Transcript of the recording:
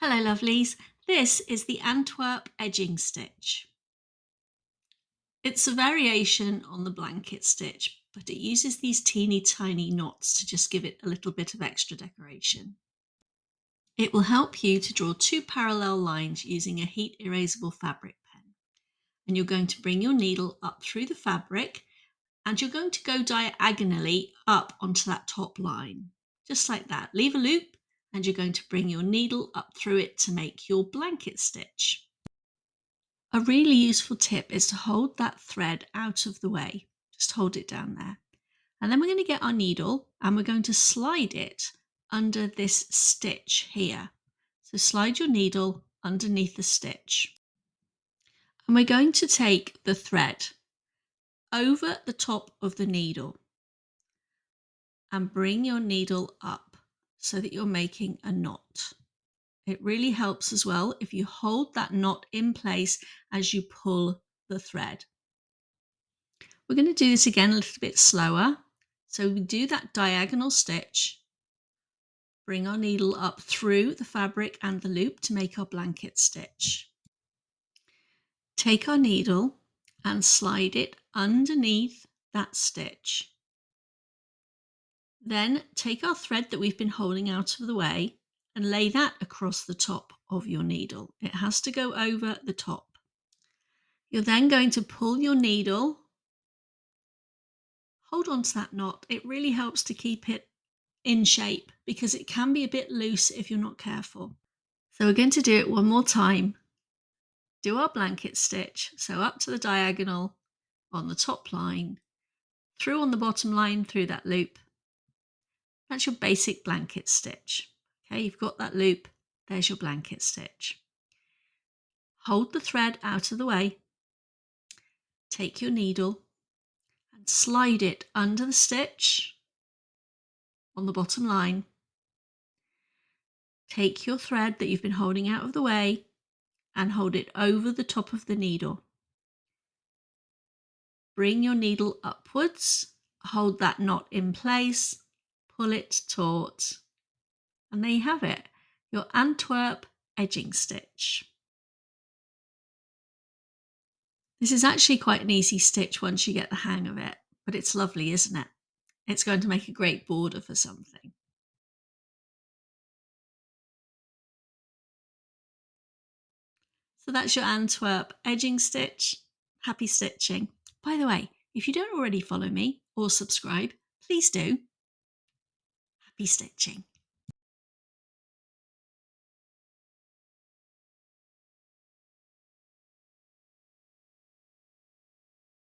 Hello lovelies, this is the Antwerp edging stitch. It's a variation on the blanket stitch, but it uses these teeny tiny knots to just give it a little bit of extra decoration. It will help you to draw two parallel lines using a heat erasable fabric pen. And you're going to bring your needle up through the fabric and you're going to go diagonally up onto that top line. Just like that. Leave a loop and you're going to bring your needle up through it to make your blanket stitch. A really useful tip is to hold that thread out of the way. Just hold it down there. And then we're going to get our needle and we're going to slide it under this stitch here. So slide your needle underneath the stitch. And we're going to take the thread over the top of the needle and bring your needle up so that you're making a knot. It really helps as well if you hold that knot in place as you pull the thread. We're going to do this again a little bit slower. So we do that diagonal stitch, bring our needle up through the fabric and the loop to make our blanket stitch. Take our needle and slide it underneath that stitch. Then take our thread that we've been holding out of the way and lay that across the top of your needle. It has to go over the top. You're then going to pull your needle. Hold on to that knot. It really helps to keep it in shape because it can be a bit loose if you're not careful. So we're going to do it one more time. Do our blanket stitch. So up to the diagonal on the top line, through on the bottom line through that loop. That's your basic blanket stitch. Okay, you've got that loop. There's your blanket stitch. Hold the thread out of the way. Take your needle and slide it under the stitch on the bottom line. Take your thread that you've been holding out of the way and hold it over the top of the needle. Bring your needle upwards, hold that knot in place, pull it taut, and there you have it, your Antwerp edging stitch. This is actually quite an easy stitch once you get the hang of it, but it's lovely, isn't it? It's going to make a great border for something. So that's your Antwerp edging stitch. Happy stitching. By the way, if you don't already follow me or subscribe, please do. Happy stitching.